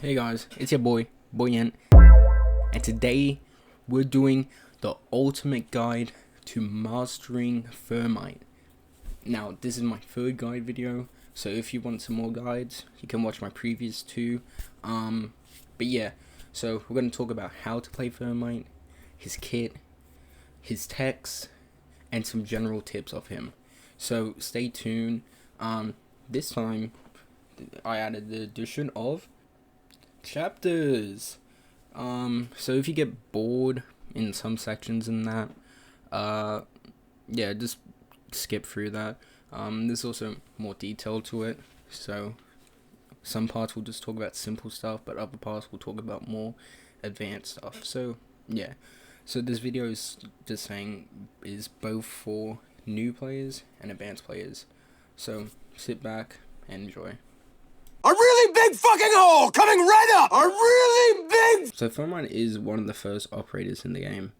Hey guys, it's your boy, Buoyant, and today we're doing the ultimate guide to mastering Thermite. Now, this is my third guide video, so if you want some more guides, you can watch my previous two. But yeah, so we're going to talk about how to play Thermite, his kit, his techs, and some general tips of him. So stay tuned. This time, I added the addition of chapters. So if you get bored in some sections in that, yeah, just skip through that. There's also more detail to it, so some parts will just talk about simple stuff, but other parts will talk about more advanced stuff. So yeah, so this video is just saying is both for new players and advanced players, so sit back and enjoy. A really big fucking hole coming right up! A really big... So Thermite is one of the first operators in the game,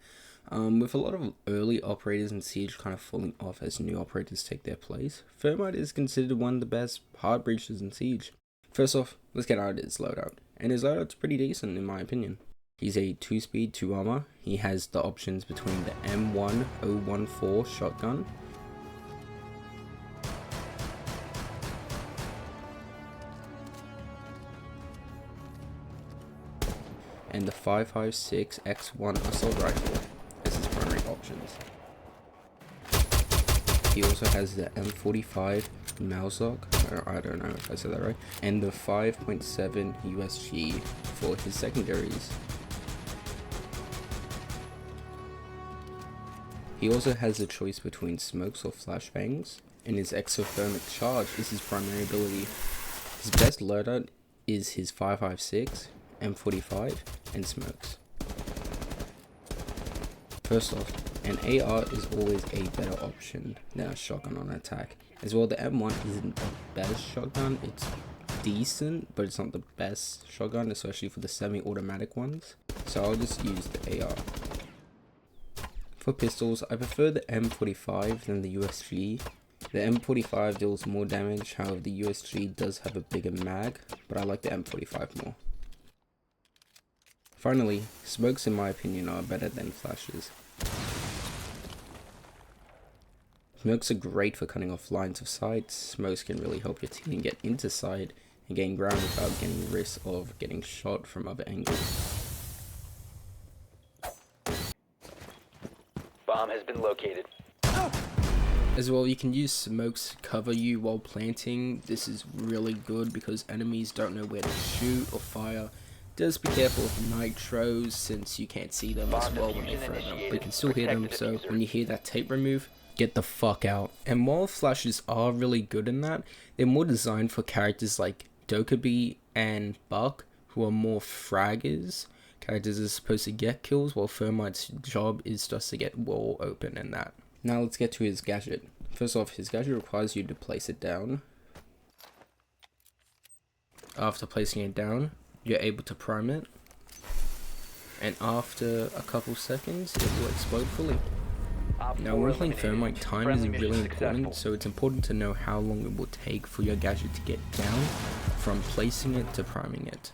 with a lot of early operators in Siege kind of falling off as new operators take their place. Thermite is considered one of the best hard breachers in Siege. First off, let's get out of his loadout, and his loadout's pretty decent in my opinion. He's a 2-speed, 2 armor. He has the options between the M1014 shotgun, and the 5.56 X1 assault rifle as his primary options. He also has the M45 Mausoc, I don't know if I said that right, and the 5.7 USG for his secondaries. He also has a choice between smokes or flashbangs, and his exothermic charge is his primary ability. His best loadout is his 5.56, M45, and smokes. First off, an AR is always a better option than a shotgun on attack. As well, the M1 isn't the best shotgun. It's decent, but it's not the best shotgun, especially for the semi-automatic ones. So I'll just use the AR. For pistols, I prefer the M45 than the USG. The M45 deals more damage, however the USG does have a bigger mag, but I like the M45 more. Finally, smokes in my opinion are better than flashes. Smokes are great for cutting off lines of sight. Smokes can really help your team get into sight and gain ground without getting risk of getting shot from other angles. Bomb has been located. As well, you can use smokes to cover you while planting. This is really good because enemies don't know where to shoot or fire. Just be careful of nitros since you can't see them as well when they throw them, but you can still hear them, so when you hear that tape remove, get the fuck out. And while flashes are really good in that, they're more designed for characters like Dokkaebi and Buck, who are more fraggers. Characters are supposed to get kills, while Thermite's job is just to get wall open and that. Now let's get to his gadget. First off, his gadget requires you to place it down. After placing it down, you're able to prime it, and after a couple seconds it will explode fully. Now when playing Thermite, time is really important, so it's important to know how long it will take for your gadget to get down from placing it to priming it.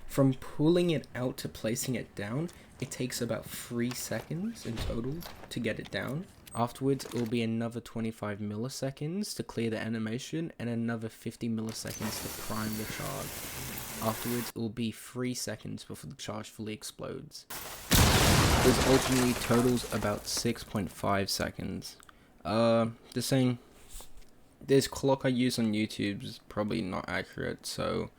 From pulling it out to placing it down, it takes about 3 seconds in total to get it down. Afterwards, it will be another 25 milliseconds to clear the animation and another 50 milliseconds to prime the charge. Afterwards, it will be 3 seconds before the charge fully explodes. This ultimately totals about 6.5 seconds. This clock I use on YouTube is probably not accurate, so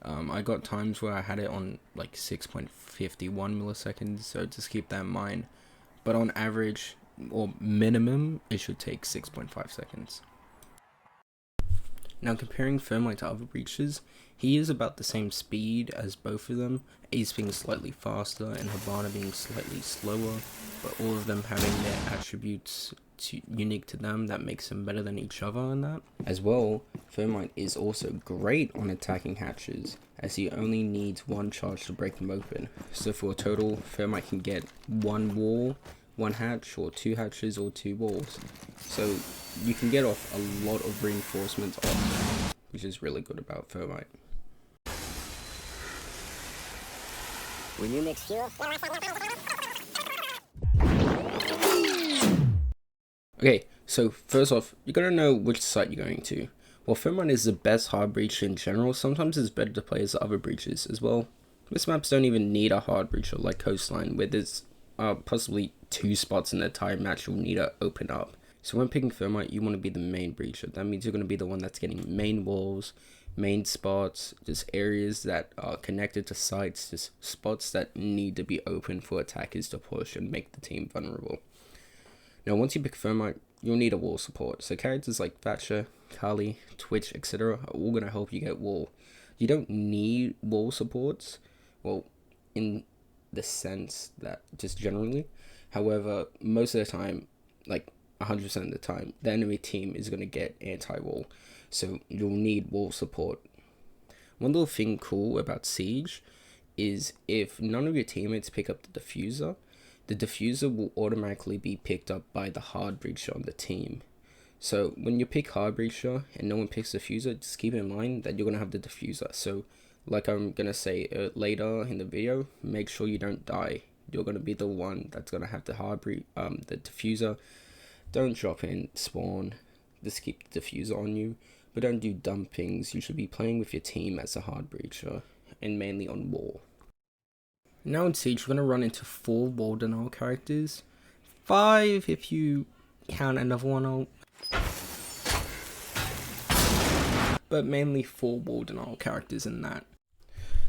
I got times where I had it on like 6.51 milliseconds, so just keep that in mind. But on average, or minimum, it should take 6.5 seconds. Now comparing Thermite to other breaches, he is about the same speed as both of them, Ace being slightly faster and Habana being slightly slower, but all of them having their attributes unique to them that makes them better than each other in that. As well, Thermite is also great on attacking hatches, as he only needs one charge to break them open. So for a total, Thermite can get one wall, one hatch, or 2 hatches, or 2 walls. So you can get off a lot of reinforcements off, which is really good about Thermite. Will you mix fuel? Okay, so first off, you're gonna know which site you're going to. While Thermite is the best hard breacher in general, sometimes it's better to play as other breaches as well. Most maps don't even need a hard breacher like Coastline, where there's possibly 2 spots in the entire match you'll need to open up. So when picking Thermite, you want to be the main breacher. That means you're going to be the one that's getting main walls, main spots, just areas that are connected to sites, just spots that need to be open for attackers to push and make the team vulnerable. Now once you pick Thermite, you'll need a wall support. So characters like Thatcher, Kali, Twitch, etc. are all going to help you get wall. You don't need wall supports, well, in the sense that just generally. However, most of the time, like 100% of the time, the enemy team is going to get anti-wall. So you'll need wall support. One little thing cool about Siege is if none of your teammates pick up the defuser will automatically be picked up by the hard breacher on the team. So when you pick hard breacher and no one picks defuser, just keep in mind that you're going to have the defuser. So like I'm going to say later in the video, make sure you don't die. You're going to be the one that's going to have the the defuser. Don't drop in spawn, just keep the defuser on you. But don't do dumb things. You should be playing with your team as a hard breacher and mainly on wall. Now in Siege, we're going to run into 4 wall denial characters. 5 if you count another one out. But mainly 4 wall denial characters in that.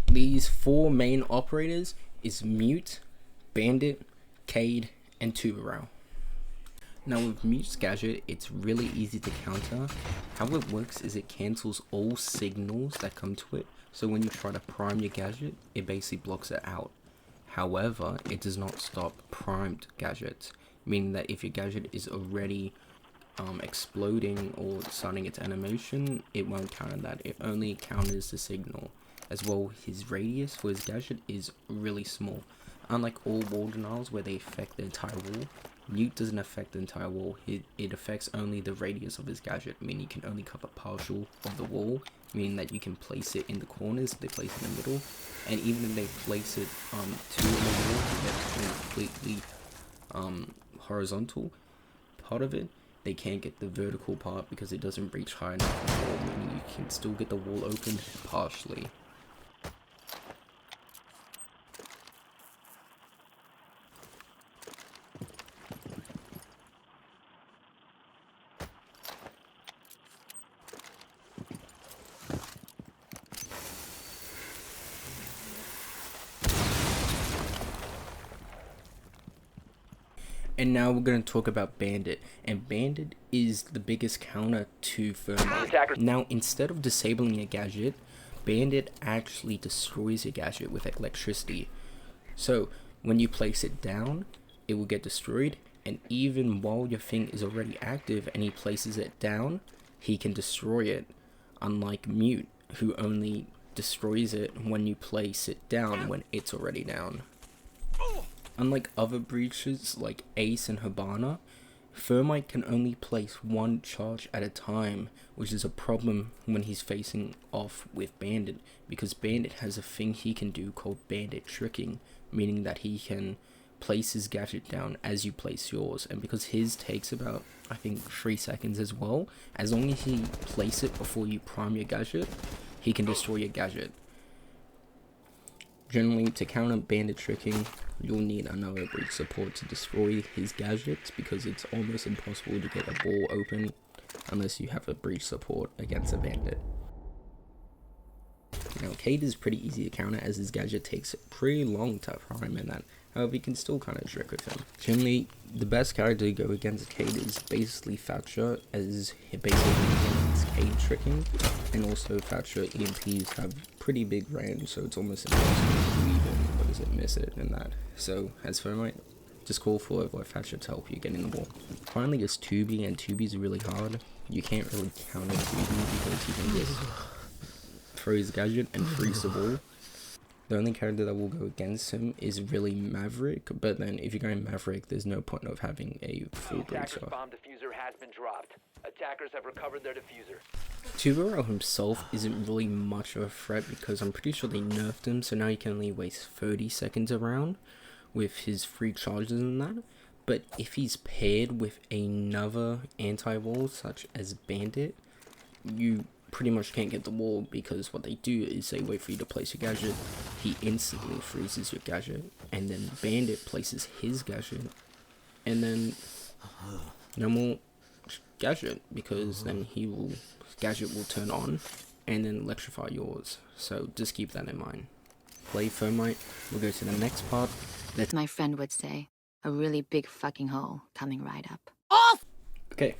These 4 main operators is Mute, Bandit, Cade, and Tuberow. Now with Mute's gadget, it's really easy to counter. How it works is it cancels all signals that come to it. So when you try to prime your gadget, it basically blocks it out. However, it does not stop primed gadgets, meaning that if your gadget is already exploding or starting its animation, it won't counter that. It only counters the signal. As well, his radius for his gadget is really small. Unlike all wall denials where they affect the entire wall, Mute doesn't affect the entire wall. It affects only the radius of his gadget, meaning you can only cover partial of the wall, meaning that you can place it in the corners, they place it in the middle, and even if they place it 2 in the wall, that's completely horizontal part of it, they can't get the vertical part because it doesn't reach high enough the wall, meaning you can still get the wall open partially. And now we're going to talk about Bandit, and Bandit is the biggest counter to Thermite. Now instead of disabling a gadget, Bandit actually destroys your gadget with electricity. So when you place it down, it will get destroyed, and even while your thing is already active and he places it down, he can destroy it, unlike Mute, who only destroys it when you place it down when it's already down. Unlike other breaches like Ace and Habana, Thermite can only place 1 charge at a time, which is a problem when he's facing off with Bandit, because Bandit has a thing he can do called Bandit tricking, meaning that he can place his gadget down as you place yours, and because his takes about, I think, 3 seconds as well, as long as he places it before you prime your gadget, he can destroy your gadget. Generally, to counter Bandit tricking, you'll need another breach support to destroy his gadgets, because it's almost impossible to get a wall open unless you have a breach support against a Bandit. Now, Cade is pretty easy to counter as his gadget takes pretty long to prime and that. However, you can still kind of trick with him. Generally, the best character to go against Cade is basically Thatcher, as he basically against Cade tricking, and also Thatcher EMPs have pretty big range, so it's almost impossible to even miss it and that. So as Thermite, just call for Thatcher to help you get in the wall. Finally, is Tubi, and Tubi is really hard. You can't really counter Tubi because he can just throw his gadget and freeze the wall. The only character that will go against him is really Maverick, but then if you're going Maverick, there's no point of having a full breacher. Bomb diffuser has been dropped. Attackers have recovered their diffuser. Tuberel himself isn't really much of a threat because I'm pretty sure they nerfed him, so now he can only waste 30 seconds around with his free charges and that. But if he's paired with another anti-wall such as Bandit, you pretty much can't get the wall, because what they do is they wait for you to place your gadget, he instantly freezes your gadget, and then Bandit places his gadget, and then no more gadget, because then gadget will turn on and then electrify yours. So just keep that in mind. Play Thermite. We'll go to the next part. My friend would say, a really big fucking hole coming right up. Okay,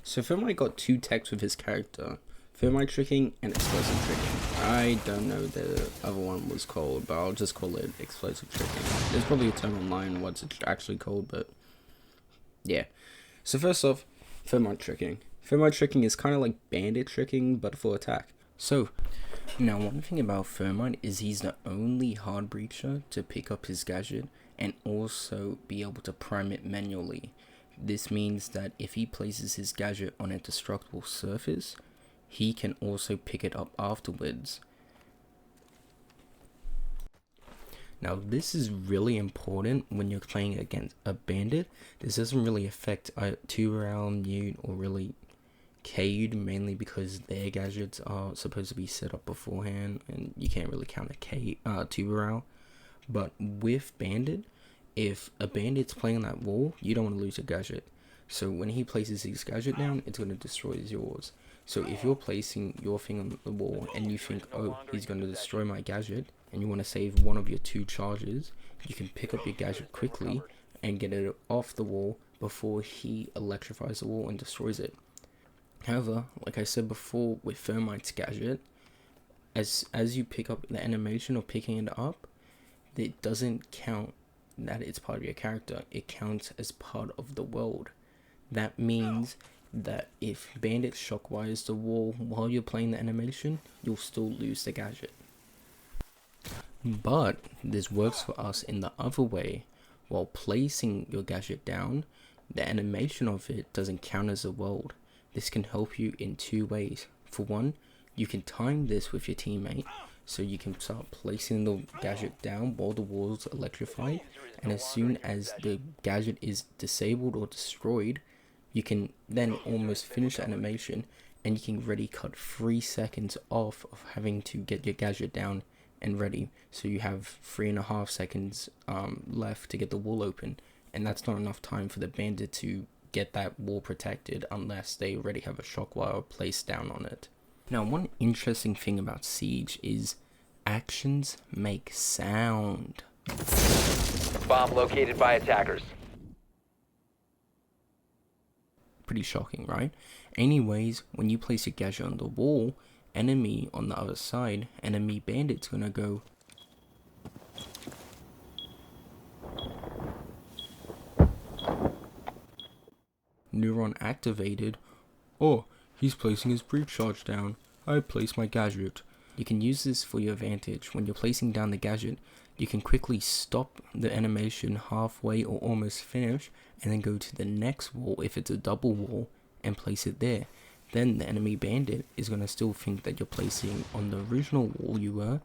so Thermite got 2 techs with his character. Thermite tricking and explosive tricking. I don't know the other one was called, but I'll just call it explosive tricking. There's probably a term online what's it actually called, but yeah. So first off, Thermite tricking. Thermite tricking is kind of like Bandit tricking, but for attack. So, now one thing about Thermite is he's the only hard breacher to pick up his gadget and also be able to prime it manually. This means that if he places his gadget on a destructible surface, he can also pick it up afterwards. Now this is really important when you're playing against a bandit. This doesn't really affect Tuberel, Newt, or really Cade, mainly because their gadgets are supposed to be set up beforehand and you can't really counter Tuberel. But with bandit, if a bandit's playing that wall, you don't want to lose a gadget. So when he places his gadget down, it's going to destroy yours. So if you're placing your thing on the wall and you think, oh, he's going to destroy my gadget, and you want to save one of your 2 charges, you can pick up your gadget quickly and get it off the wall before he electrifies the wall and destroys it. However, like I said before with Thermite's gadget, as you pick up the animation of picking it up, it doesn't count that it's part of your character. It counts as part of the world. That means that if Bandit shockwires the wall while you're playing the animation, you'll still lose the gadget. But this works for us in the other way. While placing your gadget down, the animation of it doesn't count as a world. This can help you in 2 ways. For one, you can time this with your teammate, so you can start placing the gadget down while the wall's electrified, and as soon as the gadget is disabled or destroyed, you can then almost finish the animation and you can ready cut 3 seconds off of having to get your gadget down and ready. So you have 3.5 seconds left to get the wall open, and that's not enough time for the bandit to get that wall protected unless they already have a shock wire placed down on it. Now, one interesting thing about Siege is actions make sound. Bomb located by attackers. Pretty shocking, right? Anyways, when you place your gadget on the wall, enemy on the other side, enemy bandit's gonna go neuron activated. Oh, he's placing his breach charge down. I place my gadget. You can use this for your advantage. When you're placing down the gadget, you can quickly stop the animation halfway or almost finish, and then go to the next wall if it's a double wall and place it there. Then the enemy bandit is going to still think that you're placing on the original wall you were,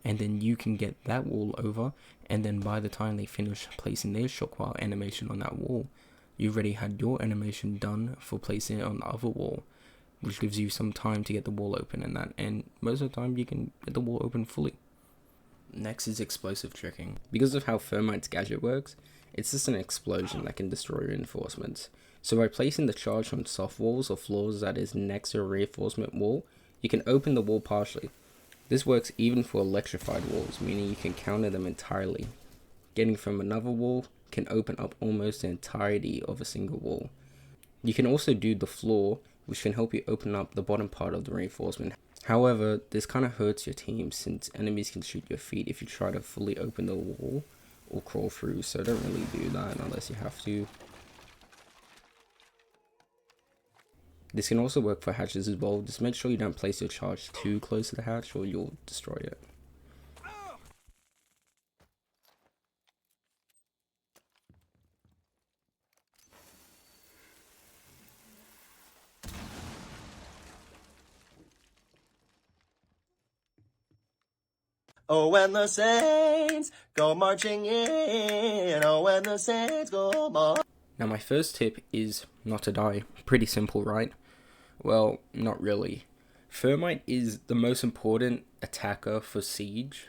and then you can get that wall over, and then by the time they finish placing their shockwire animation on that wall, you already had your animation done for placing it on the other wall, which gives you some time to get the wall open and most of the time you can get the wall open fully. Next is explosive tricking. Because of how Thermite's gadget works, it's just an explosion that can destroy reinforcements. So by placing the charge on soft walls or floors that is next to a reinforcement wall, you can open the wall partially. This works even for electrified walls, meaning you can counter them entirely. Getting from another wall can open up almost the entirety of a single wall. You can also do the floor, which can help you open up the bottom part of the reinforcement. However, this kind of hurts your team since enemies can shoot your feet if you try to fully open the wall or crawl through, so don't really do that unless you have to. This can also work for hatches as well. Just make sure you don't place your charge too close to the hatch or you'll destroy it. Oh, when the Saints go marching in. Oh, when the Saints go marching. Now my first tip is not to die. Pretty simple, right? Well, not really. Thermite is the most important attacker for Siege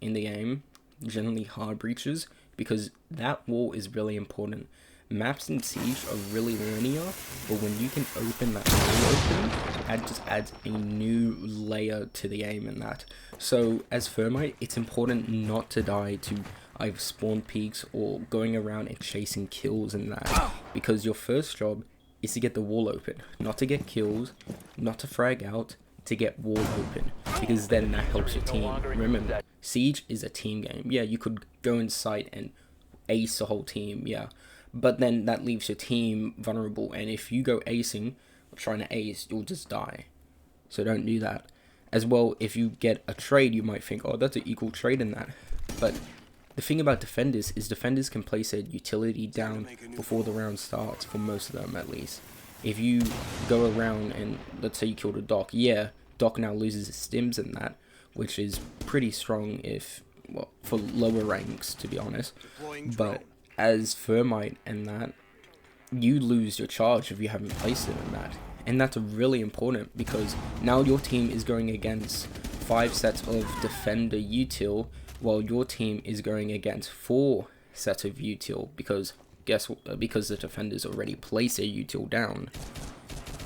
in the game, generally hard breaches, because that wall is really important. Maps in Siege are really linear, but when you can open that wall open, that just adds a new layer to the game in that. So as Thermite, it's important not to die to either spawn peaks or going around and chasing kills in that, because your first job is to get the wall open, not to get kills, not to frag out, to get wall open, because then that helps your team. Remember, Siege is a team game. Yeah, you could go in sight and ace the whole team, yeah, but then that leaves your team vulnerable, and if you go acing or trying to ace, you'll just die. So don't do that. As well, if you get a trade, you might think, oh, that's an equal trade in that, but the thing about defenders is defenders can place their utility down before the round starts, for most of them at least. If you go around and let's say you killed a doc, yeah, doc now loses his stims in that, which is pretty strong if, well, for lower ranks to be honest. But as Thermite and that, you lose your charge if you haven't placed it in that. And that's really important because now your team is going against 5 sets of defender util, while your team is going against 4 sets of util, because because the defenders already placed their util down.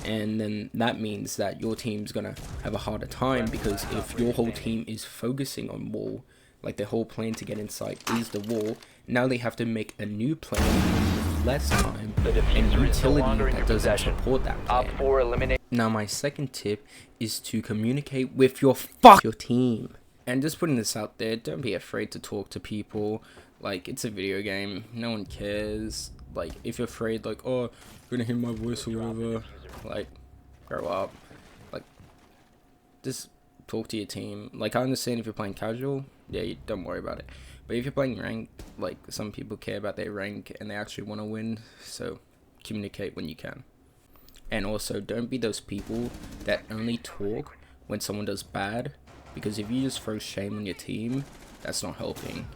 And then that means that your team's gonna have a harder time, because if your whole team is focusing on wall, like their whole plan to get inside is the wall, now they have to make a new plan with less time and utility that doesn't support that plan. Now my second tip is to communicate with your team. And just putting this out there, don't be afraid to talk to people. Like, it's a video game, no one cares. Like, if you're afraid, like, oh, you're gonna hear my voice or whatever, like, grow up. Like, just talk to your team. Like, I understand if you're playing casual, yeah, you don't worry about it. But if you're playing rank, like, some people care about their rank and they actually want to win, so communicate when you can. And also, don't be those people that only talk when someone does bad, because if you just throw shame on your team, that's not helping.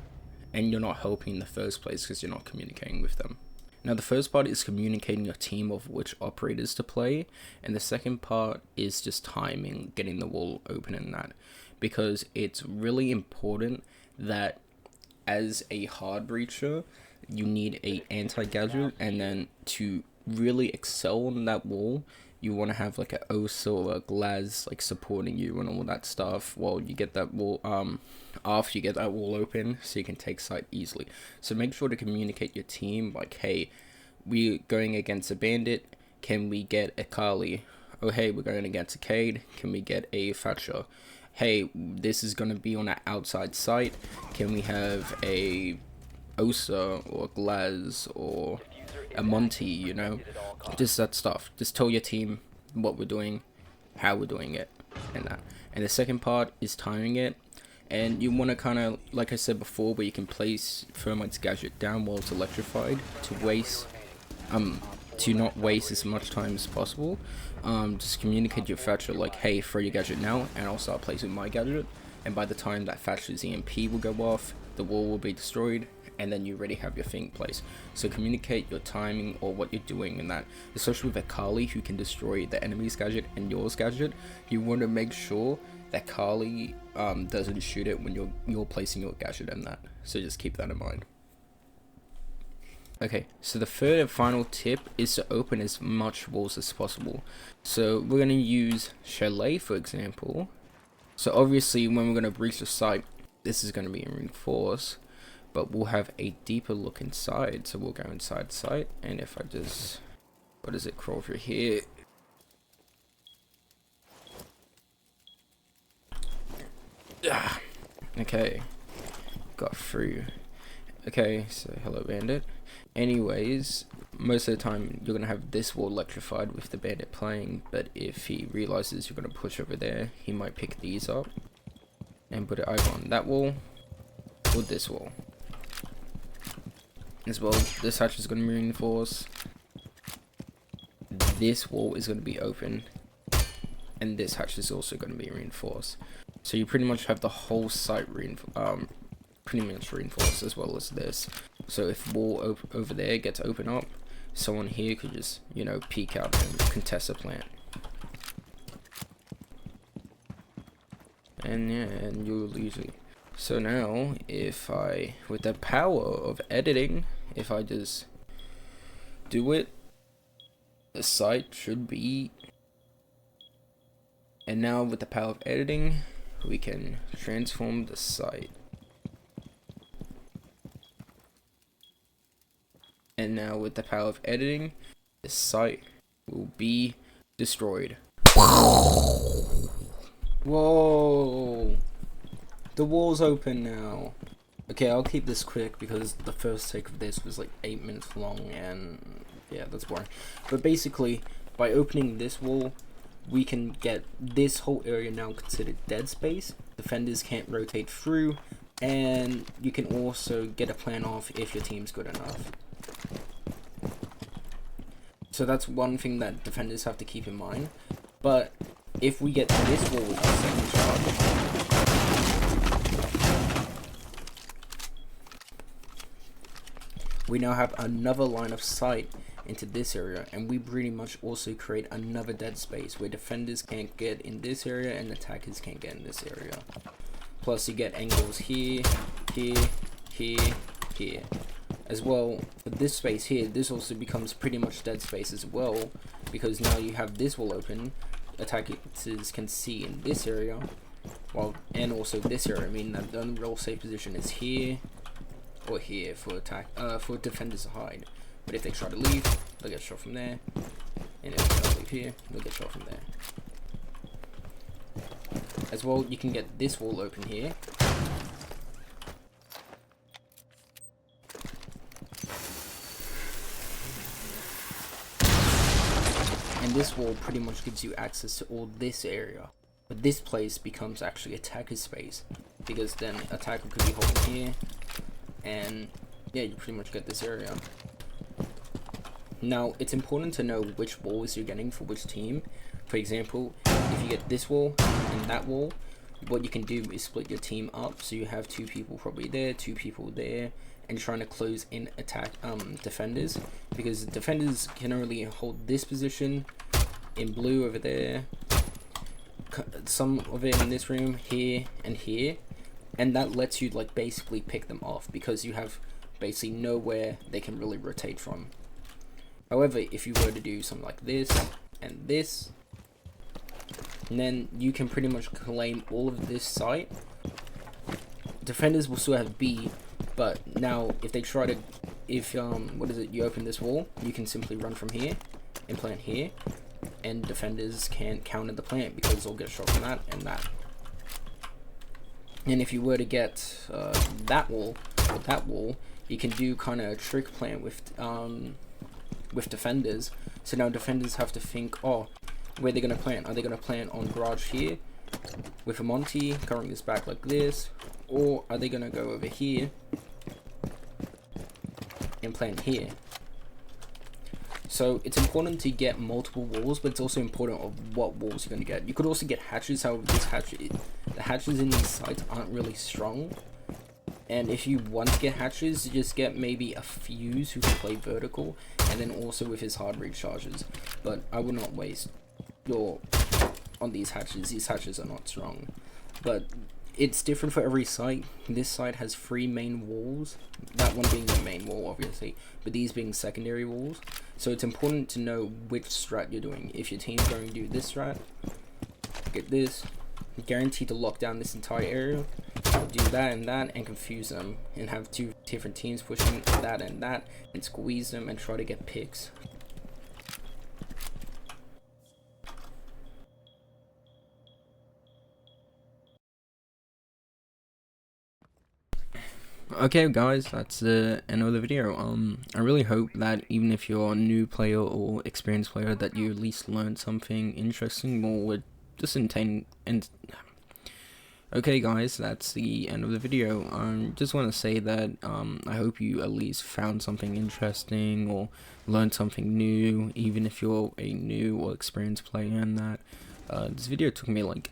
And you're not helping in the first place because you're not communicating with them. Now the first part is communicating your team of which operators to play, and the second part is just timing, getting the wall open in that, because it's really important that as a hard breacher you need a anti-gadget, and then to really excel on that wall you want to have like a OSA or a Glaz like supporting you and all that stuff while you get that wall after you get that wall open, so you can take sight easily. So make sure to communicate your team like, hey, we're going against a bandit, can we get a Kali? Oh hey, we're going against a Cade, can we get a Thatcher? Hey, this is going to be on an outside site, can we have a OSA or a Glaz or a Monty, you know, just that stuff. Just tell your team what we're doing, how we're doing it, and that. And the second part is timing it, and you want to kind of, like I said before, where you can place Thermite's gadget down while it's electrified to not waste as much time as possible. Just communicate your Thatcher like, hey, throw your gadget now and I'll start placing my gadget, and by the time that Thatcher's EMP will go off, the wall will be destroyed, and then you already have your thing placed. So communicate your timing or what you're doing in that, especially with a Kali who can destroy the enemy's gadget and yours gadget. You want to make sure that Kali doesn't shoot it when you're placing your gadget in that, so just keep that in mind. Okay, so the third and final tip is to open as much walls as possible. So we're going to use Chalet for example. So obviously when we're going to breach the site, this is going to be reinforced, but we'll have a deeper look inside. So we'll go inside site, and if I just, what does it crawl through here? Okay, got through. Okay, so hello bandit. Anyways, most of the time you're gonna have this wall electrified with the bandit playing, but if he realizes you're gonna push over there, he might pick these up and put it either on that wall or this wall. As well, this hatch is going to be reinforced, this wall is going to be open, and this hatch is also going to be reinforced. So you pretty much have the whole site pretty much reinforced, as well as this. So if wall over there gets open up, someone here could just, you know, peek out and contest a plant. And yeah, and you'll usually. So now, if I, with the power of editing, if I just do it, the site should be. And now with the power of editing, we can transform the site. And now with the power of editing, the site will be destroyed. Whoa! The wall's open now. Okay, I'll keep this quick because the first take of this was like 8 minutes long, and yeah, that's boring. But basically, by opening this wall, we can get this whole area now considered dead space. Defenders can't rotate through, and you can also get a plan off if your team's good enough. So that's one thing that defenders have to keep in mind. But if we get this wall with our second charge, we now have another line of sight into this area, and we pretty much also create another dead space where defenders can't get in this area and attackers can't get in this area. Plus you get angles here, here, here, here. As well, for this space here, this also becomes pretty much dead space as well, because now you have this wall open, attackers can see in this area, and also this area. I mean that the only real safe position is here or here for for defenders to hide. But if they try to leave, they'll get shot from there, and if they try to leave here, they'll get shot from there. As well, you can get this wall open here. And this wall pretty much gives you access to all this area. But this place becomes actually attacker space, because then attacker could be holding here, and yeah, you pretty much get this area. Now, it's important to know which walls you're getting for which team. For example, if you get this wall and that wall, what you can do is split your team up, so you have 2 people probably there, 2 people there, and trying to close in defenders, because defenders can only hold this position in blue over there, some of it in this room, here and here, and that lets you like basically pick them off, because you have basically nowhere they can really rotate from. However, if you were to do something like this and this, and then you can pretty much claim all of this site. Defenders will still have B, but now if they try to, you open this wall, you can simply run from here and plant here, and defenders can't counter the plant because they'll get shot from that and that. And if you were to get that wall or that wall, you can do kind of a trick plant with defenders. So now defenders have to think, oh, where they're gonna plant? Are they gonna plant on garage here with a Monty covering this back like this, or are they gonna go over here and plant here? So it's important to get multiple walls, but it's also important of what walls you're gonna get. You could also get hatches. However, the hatches in these sites aren't really strong. And if you want to get hatches, you just get maybe a fuse who can play vertical, and then also with his hard break charges. But I would not waste on these hatches. These hatches are not strong. But it's different for every site. This site has 3 main walls, that one being the main wall obviously, but these being secondary walls. So it's important to know which strat you're doing. If your team's going to do this strat, get this, guaranteed to lock down this entire area, do that and confuse them, and have 2 different teams pushing that and squeeze them and try to get picks. Okay guys, that's the end of the video. I really hope that even if you're a new player or experienced player, that you at least learned something interesting or just entertaining. And okay guys, that's the end of the video. Just want to say that I hope you at least found something interesting or learned something new, even if you're a new or experienced player. And that this video took me like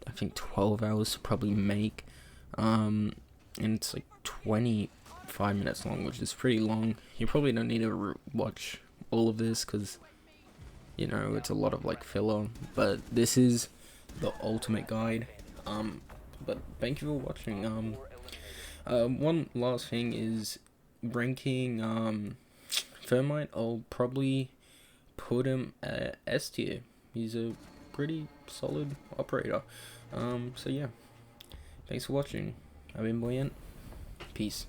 I think 12 hours to probably make, and it's like 25 minutes long, which is pretty long. You probably don't need to watch all of this because, you know, it's a lot of like filler, but this is the ultimate guide. But thank you for watching. One last thing is ranking Thermite. I'll probably put him at S tier. He's a pretty solid operator. So yeah, thanks for watching. I've been Buoyant. Peace.